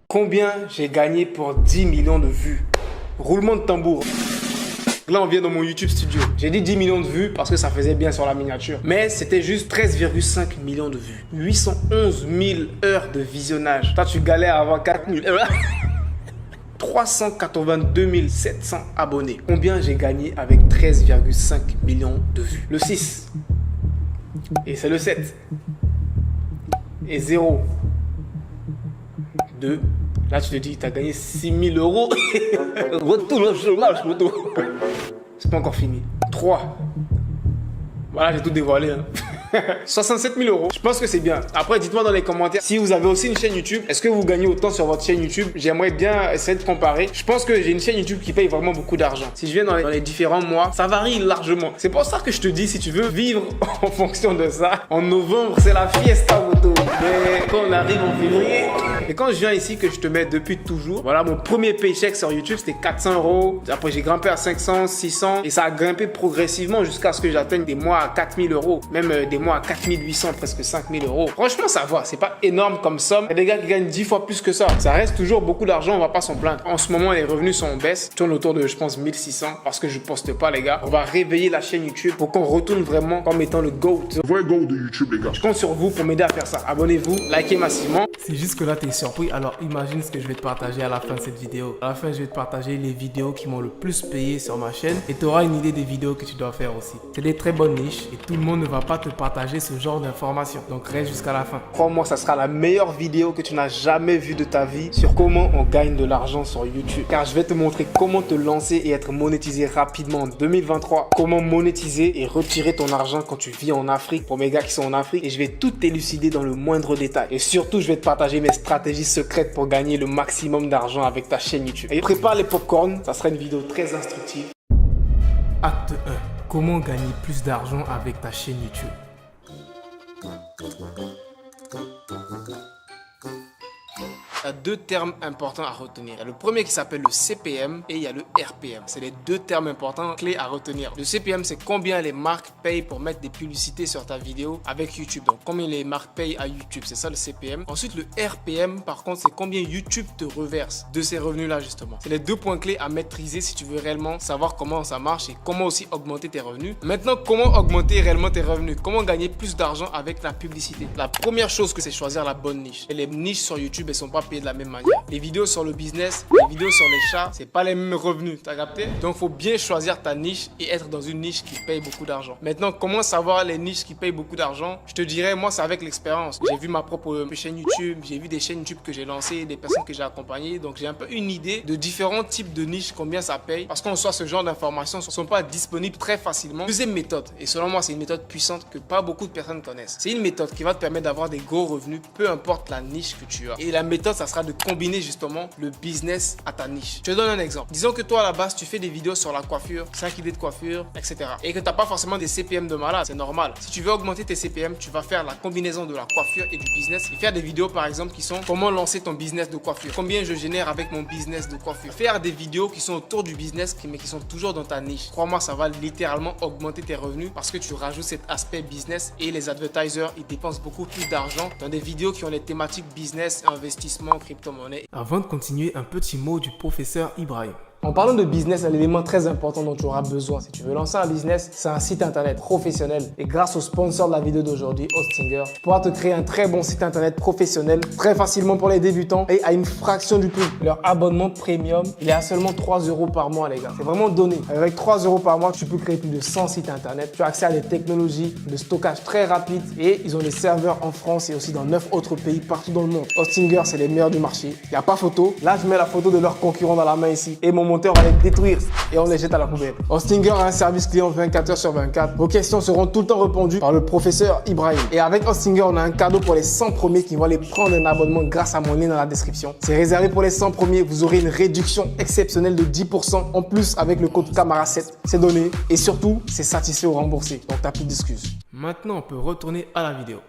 Combien j'ai gagné pour 10 millions de vues? Roulement de tambour. Là, on vient dans mon YouTube studio. J'ai dit 10 millions de vues parce que ça faisait bien sur la miniature. Mais c'était juste 13,5 millions de vues. 811 000 heures de visionnage. Toi, tu galères à avoir 4 000 heures. 382 700 abonnés. Combien j'ai gagné avec 13,5 millions de vues? Le 6. Et c'est le 7. Et 0. 2. Là, tu te dis, tu as gagné 6 000 euros. Retourne au chômage, photo. C'est pas encore fini. 3. Voilà, j'ai tout dévoilé. 67 000 euros. Je pense que c'est bien. Après, dites-moi dans les commentaires si vous avez aussi une chaîne YouTube. Est-ce que vous gagnez autant sur votre chaîne YouTube? J'aimerais bien essayer de comparer. Je pense que j'ai une chaîne YouTube qui paye vraiment beaucoup d'argent. Si je viens dans les différents mois, ça varie largement. C'est pour ça que je te dis, si tu veux vivre en fonction de ça, en novembre, c'est la fiesta moto. Mais quand on arrive en février, et quand je viens ici, que je te mets depuis toujours, voilà, mon premier paycheck sur YouTube, c'était 400 euros. Après, j'ai grimpé à 500, 600 et ça a grimpé progressivement jusqu'à ce que j'atteigne des mois à 4 000 euros. Même des mois à 4 800, presque 5 000 euros. Franchement, ça va. C'est pas énorme comme somme. Il y a des gars qui gagnent 10 fois plus que ça. Ça reste toujours beaucoup d'argent. On va pas s'en plaindre. En ce moment, les revenus sont en baisse. Tourne autour de, je pense, 1600 parce que je poste pas, les gars. On va réveiller la chaîne YouTube pour qu'on retourne vraiment comme étant le GOAT. Le vrai GOAT de YouTube, les gars. Je compte sur vous pour m'aider à faire ça. Abonnez-vous, likez massivement. C'est juste que là, tu es surpris. Alors, imagine ce que je vais te partager à la fin de cette vidéo. À la fin, je vais te partager les vidéos qui m'ont le plus payé sur ma chaîne et tu auras une idée des vidéos que tu dois faire aussi. C'est des très bonnes niches et tout le monde ne va pas te partager ce genre d'informations. Donc, reste jusqu'à la fin. Crois-moi, ça sera la meilleure vidéo que tu n'as jamais vue de ta vie sur comment on gagne de l'argent sur YouTube. Car je vais te montrer comment te lancer et être monétisé rapidement en 2023. Comment monétiser et retirer ton argent quand tu vis en Afrique pour mes gars qui sont en Afrique. Et je vais tout élucider dans le moindre détail. Et surtout, je vais te partager mes stratégies secrètes pour gagner le maximum d'argent avec ta chaîne YouTube. Et prépare les popcorn, ça sera une vidéo très instructive. Acte 1. Comment gagner plus d'argent avec ta chaîne YouTube? Il y a deux termes importants à retenir. Il y a le premier qui s'appelle le CPM et il y a le RPM. C'est les deux termes importants clés à retenir. Le CPM, c'est combien les marques payent pour mettre des publicités sur ta vidéo avec YouTube. Donc, combien les marques payent à YouTube. C'est ça le CPM. Ensuite, le RPM, par contre, c'est combien YouTube te reverse de ces revenus-là, justement. C'est les deux points clés à maîtriser si tu veux réellement savoir comment ça marche et comment aussi augmenter tes revenus. Maintenant, comment augmenter réellement tes revenus? Comment gagner plus d'argent avec la publicité? La première chose que c'est choisir la bonne niche. Et les niches sur YouTube, elles sont pas payées de la même manière. Les vidéos sur le business, les vidéos sur les chats, c'est pas les mêmes revenus, t'as capté? Donc faut bien choisir ta niche et être dans une niche qui paye beaucoup d'argent. Maintenant, comment savoir les niches qui payent beaucoup d'argent? Je te dirais, moi c'est avec l'expérience. J'ai vu ma propre chaîne YouTube, j'ai vu des chaînes YouTube que j'ai lancées, des personnes que j'ai accompagnées, donc j'ai un peu une idée de différents types de niches, combien ça paye, parce qu'en soi ce genre d'informations ne sont pas disponibles très facilement. Deuxième méthode, et selon moi c'est une méthode puissante que pas beaucoup de personnes connaissent. C'est une méthode qui va te permettre d'avoir des gros revenus, peu importe la niche que tu as. Et la méthode, ça sera de combiner justement le business à ta niche. Je te donne un exemple. Disons que toi à la base tu fais des vidéos sur la coiffure, 5 idées de coiffure, etc. Et que tu n'as pas forcément des CPM de malade, c'est normal. Si tu veux augmenter tes CPM, tu vas faire la combinaison de la coiffure et du business et faire des vidéos par exemple qui sont comment lancer ton business de coiffure, combien je génère avec mon business de coiffure. Faire des vidéos qui sont autour du business mais qui sont toujours dans ta niche. Crois-moi, ça va littéralement augmenter tes revenus parce que tu rajoutes cet aspect business et les advertisers, ils dépensent beaucoup plus d'argent dans des vidéos qui ont les thématiques business, investissement, crypto-monnaie. Avant de continuer, un petit mot du professeur Ibrahim. En parlant de business, un élément très important dont tu auras besoin si tu veux lancer un business, c'est un site internet professionnel. Et grâce au sponsor de la vidéo d'aujourd'hui, Hostinger, tu pourras te créer un très bon site internet professionnel très facilement pour les débutants et à une fraction du prix. Leur abonnement premium, il est à seulement 3 € par mois, les gars. C'est vraiment donné. Avec 3 € par mois, tu peux créer plus de 100 sites internet. Tu as accès à des technologies de stockage très rapides et ils ont des serveurs en France et aussi dans 9 autres pays partout dans le monde. Hostinger, c'est les meilleurs du marché. Il n'y a pas photo. Là, je mets la photo de leurs concurrents dans la main ici et mon monteur va les détruire et on les jette à la poubelle. Hostinger a un service client 24 h sur 24. Vos questions seront tout le temps répondues par le professeur Ibrahim. Et avec Hostinger, on a un cadeau pour les 100 premiers qui vont aller prendre un abonnement grâce à mon lien dans la description. C'est réservé pour les 100 premiers. Vous aurez une réduction exceptionnelle de 10% en plus avec le code CAMARA7. C'est donné et surtout, c'est satisfait ou remboursé. Donc, t'as plus d'excuses. Maintenant, on peut retourner à la vidéo.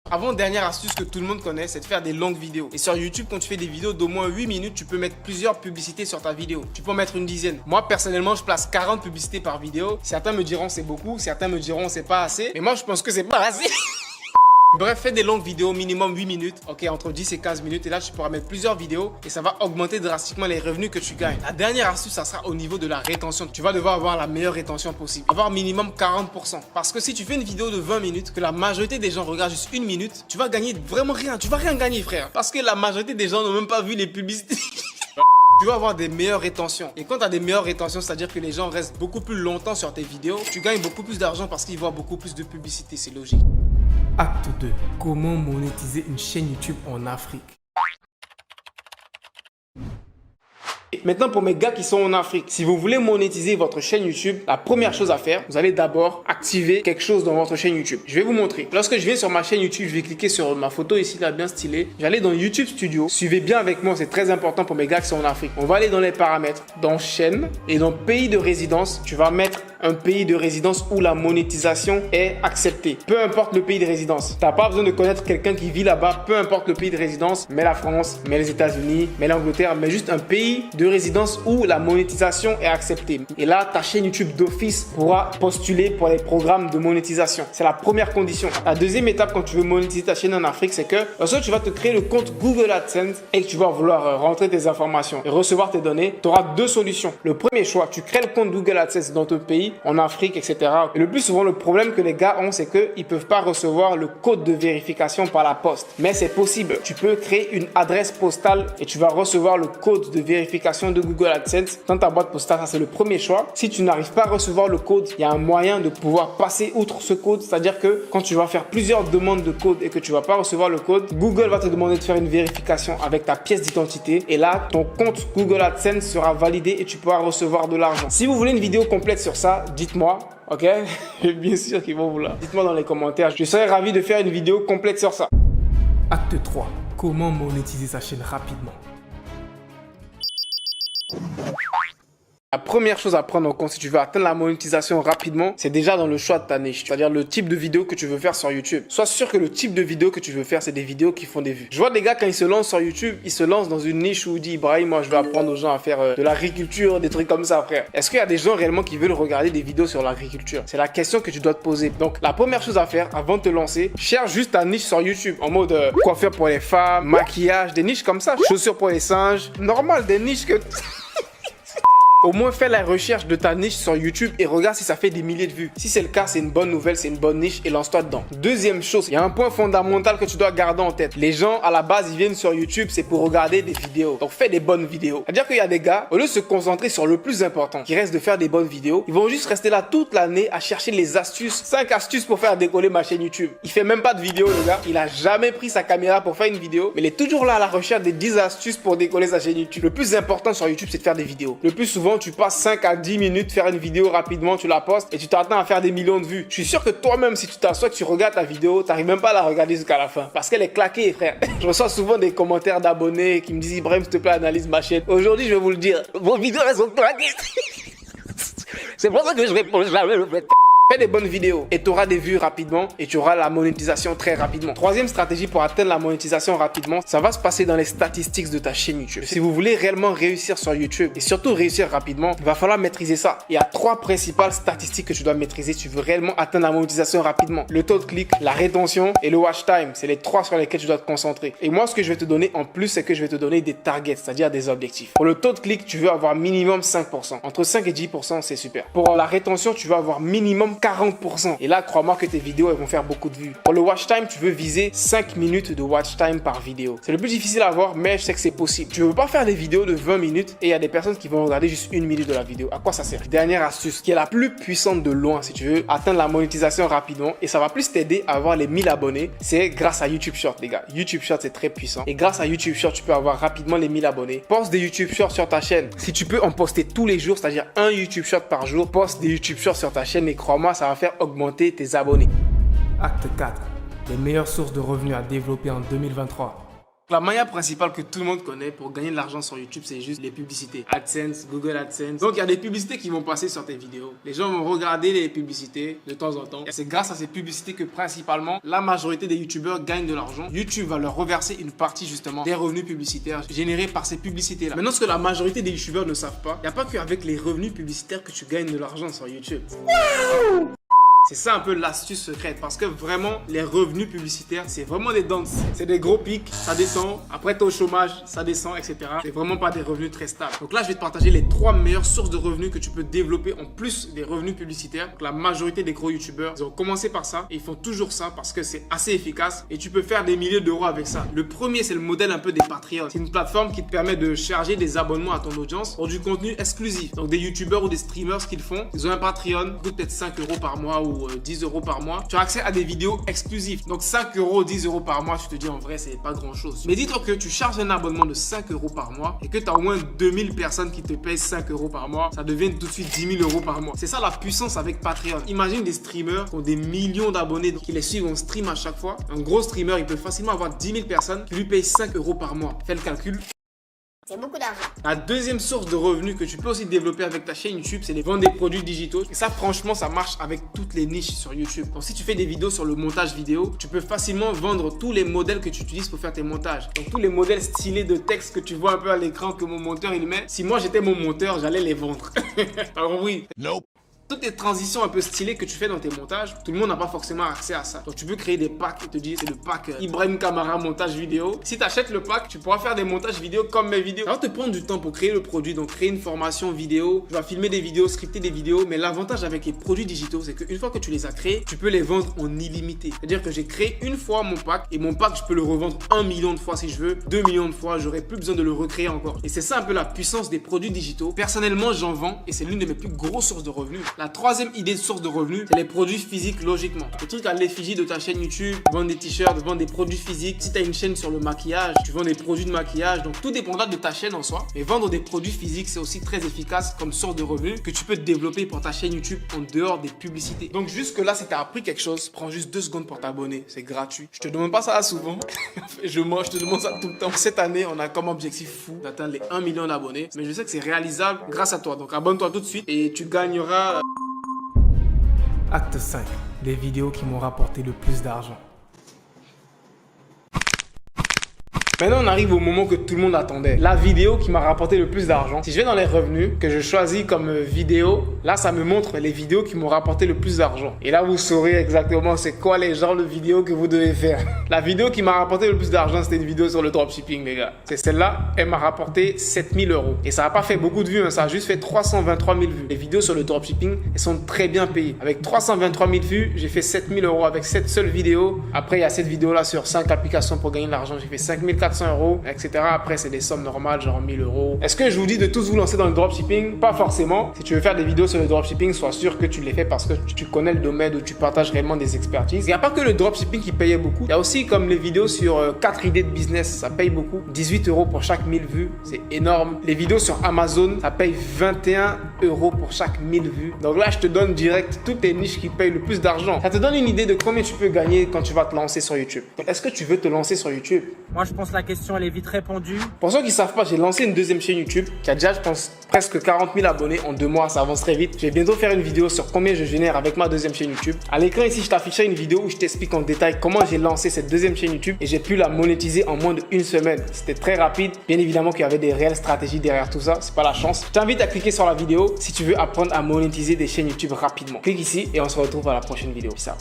Avant, dernière astuce que tout le monde connaît, c'est de faire des longues vidéos. Et sur YouTube, quand tu fais des vidéos d'au moins 8 minutes, tu peux mettre plusieurs publicités sur ta vidéo. Tu peux en mettre une dizaine. Moi, personnellement, je place 40 publicités par vidéo. Certains me diront c'est beaucoup, certains me diront c'est pas assez. Mais moi, je pense que c'est pas assez. Bref, fais des longues vidéos, minimum 8 minutes, ok, entre 10 et 15 minutes. Et là, tu pourras mettre plusieurs vidéos et ça va augmenter drastiquement les revenus que tu gagnes. La dernière astuce, ça sera au niveau de la rétention. Tu vas devoir avoir la meilleure rétention possible. Avoir minimum 40%. Parce que si tu fais une vidéo de 20 minutes, que la majorité des gens regardent juste 1 minute, tu vas gagner vraiment rien. Tu vas rien gagner, frère. Parce que la majorité des gens n'ont même pas vu les publicités. Tu vas avoir des meilleures rétentions. Et quand tu as des meilleures rétentions, c'est-à-dire que les gens restent beaucoup plus longtemps sur tes vidéos, tu gagnes beaucoup plus d'argent parce qu'ils voient beaucoup plus de publicité. C'est logique. Acte 2. Comment monétiser une chaîne YouTube en Afrique? Maintenant, pour mes gars qui sont en Afrique, si vous voulez monétiser votre chaîne YouTube, la première chose à faire, vous allez d'abord activer quelque chose dans votre chaîne YouTube. Je vais vous montrer. Lorsque je viens sur ma chaîne YouTube, je vais cliquer sur ma photo ici, là, bien stylée. J'allais dans YouTube Studio. Suivez bien avec moi, c'est très important pour mes gars qui sont en Afrique. On va aller dans les paramètres, dans chaîne et dans pays de résidence. Tu vas mettre un pays de résidence où la monétisation est acceptée. Peu importe le pays de résidence. Tu n'as pas besoin de connaître quelqu'un qui vit là-bas. Peu importe le pays de résidence. Mets la France, mets les États-Unis, mets l'Angleterre, mais juste un pays de résidence où la monétisation est acceptée. Et là, ta chaîne YouTube d'office pourra postuler pour les programmes de monétisation. C'est la première condition. La deuxième étape quand tu veux monétiser ta chaîne en Afrique, c'est que lorsque tu vas te créer le compte Google AdSense et que tu vas vouloir rentrer tes informations et recevoir tes données, tu auras deux solutions. Le premier choix, tu crées le compte Google AdSense dans ton pays, en Afrique, etc. Et le plus souvent, le problème que les gars ont, c'est qu'ils ne peuvent pas recevoir le code de vérification par la poste. Mais c'est possible. Tu peux créer une adresse postale et tu vas recevoir le code de vérification de Google AdSense dans ta boîte postale. Ça, c'est le premier choix. Si tu n'arrives pas à recevoir le code, il y a un moyen de pouvoir passer outre ce code. C'est-à-dire que quand tu vas faire plusieurs demandes de code et que tu ne vas pas recevoir le code, Google va te demander de faire une vérification avec ta pièce d'identité. Et là, ton compte Google AdSense sera validé et tu pourras recevoir de l'argent. Si vous voulez une vidéo complète sur ça, dites-moi, ok? Bien sûr qu'ils vont vouloir. Dites-moi dans les commentaires. Je serais ravi de faire une vidéo complète sur ça. Acte 3. Comment monétiser sa chaîne rapidement? La première chose à prendre en compte si tu veux atteindre la monétisation rapidement, c'est déjà dans le choix de ta niche. C'est-à-dire le type de vidéo que tu veux faire sur YouTube. Sois sûr que le type de vidéo que tu veux faire, c'est des vidéos qui font des vues. Je vois des gars quand ils se lancent sur YouTube, ils se lancent dans une niche où ils disent Ibrahim, moi je vais apprendre aux gens à faire de l'agriculture, des trucs comme ça, frère. Est-ce qu'il y a des gens réellement qui veulent regarder des vidéos sur l'agriculture? C'est la question que tu dois te poser. Donc la première chose à faire avant de te lancer, cherche juste ta niche sur YouTube en mode coiffure pour les femmes, maquillage, des niches comme ça, chaussures pour les singes. Normal, des niches que... Au moins, fais la recherche de ta niche sur YouTube et regarde si ça fait des milliers de vues. Si c'est le cas, c'est une bonne nouvelle, c'est une bonne niche et lance-toi dedans. Deuxième chose, il y a un point fondamental que tu dois garder en tête. Les gens, à la base, ils viennent sur YouTube, c'est pour regarder des vidéos. Donc, fais des bonnes vidéos. C'est-à-dire qu'il y a des gars, au lieu de se concentrer sur le plus important, qui reste de faire des bonnes vidéos, ils vont juste rester là toute l'année à chercher les astuces. 5 astuces pour faire décoller ma chaîne YouTube. Il fait même pas de vidéo, le gars. Il a jamais pris sa caméra pour faire une vidéo, mais il est toujours là à la recherche des 10 astuces pour décoller sa chaîne YouTube. Le plus important sur YouTube, c'est de faire des vidéos. Le plus souvent, tu passes 5 à 10 minutes faire une vidéo rapidement, tu la postes et tu t'attends à faire des millions de vues. Je suis sûr que toi-même, si tu t'assois, que tu regardes ta vidéo, tu n'arrives même pas à la regarder jusqu'à la fin parce qu'elle est claquée, frère. Je reçois souvent des commentaires d'abonnés qui me disent Ibrahim, s'il te plaît, analyse ma chaîne. Aujourd'hui, je vais vous le dire, vos vidéos, elles sont claquées. C'est pour ça que je réponds jamais, le fait. Fais des bonnes vidéos et tu auras des vues rapidement et tu auras la monétisation très rapidement. Troisième stratégie pour atteindre la monétisation rapidement, ça va se passer dans les statistiques de ta chaîne YouTube. Si vous voulez réellement réussir sur YouTube et surtout réussir rapidement, il va falloir maîtriser ça. Il y a 3 principales statistiques que tu dois maîtriser si tu veux réellement atteindre la monétisation rapidement. Le taux de clic, la rétention et le watch time. C'est les 3 sur lesquels tu dois te concentrer. Et moi, ce que je vais te donner en plus, c'est que je vais te donner des targets, c'est-à-dire des objectifs. Pour le taux de clic, tu veux avoir minimum 5%. Entre 5 et 10%, c'est super. Pour la rétention, tu veux avoir minimum 40%. Et là, crois-moi que tes vidéos, elles vont faire beaucoup de vues. Pour le watch time, tu veux viser 5 minutes de watch time par vidéo. C'est le plus difficile à avoir, mais je sais que c'est possible. Tu ne veux pas faire des vidéos de 20 minutes et il y a des personnes qui vont regarder juste 1 minute de la vidéo. À quoi ça sert? Dernière astuce, qui est la plus puissante de loin si tu veux atteindre la monétisation rapidement et ça va plus t'aider à avoir les 1000 abonnés, c'est grâce à YouTube Short, les gars. YouTube Short, c'est très puissant. Et grâce à YouTube Short, tu peux avoir rapidement les 1000 abonnés. Poste des YouTube Shorts sur ta chaîne. Si tu peux en poster tous les jours, c'est-à-dire un YouTube Short par jour, poste des YouTube Shorts sur ta chaîne et crois-moi, ça va faire augmenter tes abonnés. Acte 4. Les meilleures sources de revenus à développer en 2023. La manière principale que tout le monde connaît pour gagner de l'argent sur YouTube, c'est juste les publicités. AdSense, Google AdSense. Donc, il y a des publicités qui vont passer sur tes vidéos. Les gens vont regarder les publicités de temps en temps. Et c'est grâce à ces publicités que principalement, la majorité des YouTubeurs gagnent de l'argent. YouTube va leur reverser une partie justement des revenus publicitaires générés par ces publicités-là. Maintenant, ce que la majorité des YouTubeurs ne savent pas, il n'y a pas qu'avec les revenus publicitaires que tu gagnes de l'argent sur YouTube. C'est ça un peu l'astuce secrète parce que vraiment les revenus publicitaires c'est vraiment des dents de scie. C'est des gros pics, ça descend, après t'es au chômage, ça descend, etc. C'est vraiment pas des revenus très stables. Donc là je vais te partager les 3 meilleures sources de revenus que tu peux développer en plus des revenus publicitaires. Donc, la majorité des gros youtubeurs ils ont commencé par ça et ils font toujours ça parce que c'est assez efficace et tu peux faire des milliers d'euros avec ça. Le premier c'est le modèle un peu des Patreon. C'est une plateforme qui te permet de charger des abonnements à ton audience pour du contenu exclusif. Donc des youtubeurs ou des streamers ce qu'ils font, ils ont un Patreon, coûte peut-être 5 euros par mois ou 10 euros par mois. Tu as accès à des vidéos exclusives. Donc 5 euros, 10 euros par mois, je te dis en vrai, c'est pas grand chose. Mais dis-toi que tu charges un abonnement de 5 euros par mois et que tu as au moins 2000 personnes qui te payent 5 euros par mois. Ça devient tout de suite 10 000 euros par mois. C'est ça la puissance avec Patreon. Imagine des streamers qui ont des millions d'abonnés qui les suivent en stream à chaque fois. Un gros streamer, il peut facilement avoir 10 000 personnes qui lui payent 5 euros par mois. Fais le calcul. C'est beaucoup d'argent. La deuxième source de revenus que tu peux aussi développer avec ta chaîne YouTube, c'est les vendre des produits digitaux. Et ça, franchement, ça marche avec toutes les niches sur YouTube. Donc, si tu fais des vidéos sur le montage vidéo, tu peux facilement vendre tous les modèles que tu utilises pour faire tes montages. Donc, tous les modèles stylés de texte que tu vois un peu à l'écran que mon monteur il met. Si moi j'étais mon monteur, j'allais les vendre. Alors oui. Nope. Toutes les transitions un peu stylées que tu fais dans tes montages, tout le monde n'a pas forcément accès à ça. Donc tu peux créer des packs et te dire c'est le pack Ibrahim Kamara montage vidéo. Si tu achètes le pack, tu pourras faire des montages vidéo comme mes vidéos. Ça va te prendre du temps pour créer le produit, donc créer une formation vidéo. Tu vas filmer des vidéos, scripter des vidéos. Mais l'avantage avec les produits digitaux, c'est qu'une fois que tu les as créés, tu peux les vendre en illimité. C'est-à-dire que j'ai créé une fois mon pack et mon pack, je peux le revendre 1 million de fois si je veux, 2 millions de fois. J'aurais plus besoin de le recréer encore. Et c'est ça un peu la puissance des produits digitaux. Personnellement, j'en vends et c'est l'une de mes plus grosses sources de revenus. La troisième idée de source de revenus, c'est les produits physiques logiquement. Le truc à l'effigie de ta chaîne YouTube, vendre des t-shirts, vendre des produits physiques. Si tu as une chaîne sur le maquillage, tu vends des produits de maquillage. Donc tout dépendra de ta chaîne en soi. Mais vendre des produits physiques, c'est aussi très efficace comme source de revenus que tu peux développer pour ta chaîne YouTube en dehors des publicités. Donc jusque là, si tu as appris quelque chose, prends juste 2 secondes pour t'abonner. C'est gratuit. Je te demande pas ça souvent. je te demande ça tout le temps. Cette année, on a comme objectif fou d'atteindre les 1 million d'abonnés. Mais je sais que c'est réalisable grâce à toi. Donc abonne-toi tout de suite et tu gagneras... Acte 5. Les vidéos qui m'ont rapporté le plus d'argent. Maintenant, on arrive au moment que tout le monde attendait. La vidéo qui m'a rapporté le plus d'argent. Si je vais dans les revenus, que je choisis comme vidéo, là, ça me montre les vidéos qui m'ont rapporté le plus d'argent. Et là, vous saurez exactement c'est quoi les genres de vidéos que vous devez faire. La vidéo qui m'a rapporté le plus d'argent, c'était une vidéo sur le dropshipping, les gars. C'est celle-là, elle m'a rapporté 7000 euros. Et ça n'a pas fait beaucoup de vues, hein. Ça a juste fait 323 000 vues. Les vidéos sur le dropshipping, elles sont très bien payées. Avec 323 000 vues, j'ai fait 7000 euros avec cette seule vidéo. Après, il y a cette vidéo-là sur 5 applications pour gagner de l'argent. J'ai fait 5400 euros, etc. Après, c'est des sommes normales, genre 1000 euros. Est-ce que je vous dis de tous vous lancer dans le dropshipping? Pas forcément. Si tu veux faire des vidéos sur le dropshipping, sois sûr que tu les fais parce que tu connais le domaine où tu partages réellement des expertises. Il n'y a pas que le dropshipping qui payait beaucoup. Il y a aussi comme les vidéos sur 4 idées de business, ça paye beaucoup. 18 euros pour chaque 1000 vues, c'est énorme. Les vidéos sur Amazon, ça paye 21 euros pour chaque 1000 vues. Donc là, je te donne direct toutes les niches qui payent le plus d'argent. Ça te donne une idée de combien tu peux gagner quand tu vas te lancer sur YouTube. Est-ce que tu veux te lancer sur YouTube? Moi, je pense que la question, elle est vite répondue. Pour ceux qui ne savent pas, j'ai lancé une deuxième chaîne YouTube qui a déjà, je pense, presque 40 000 abonnés en 2 mois. Ça avance très vite. Je vais bientôt faire une vidéo sur combien je génère avec ma deuxième chaîne YouTube. À l'écran ici, je t'afficherai une vidéo où je t'explique en détail comment j'ai lancé cette deuxième chaîne YouTube et j'ai pu la monétiser en moins d'1 semaine. C'était très rapide. Bien évidemment qu'il y avait des réelles stratégies derrière tout ça. C'est pas la chance. Je t'invite à cliquer sur la vidéo si tu veux apprendre à monétiser des chaînes YouTube rapidement. Clique ici et on se retrouve à la prochaine vidéo. Peace out.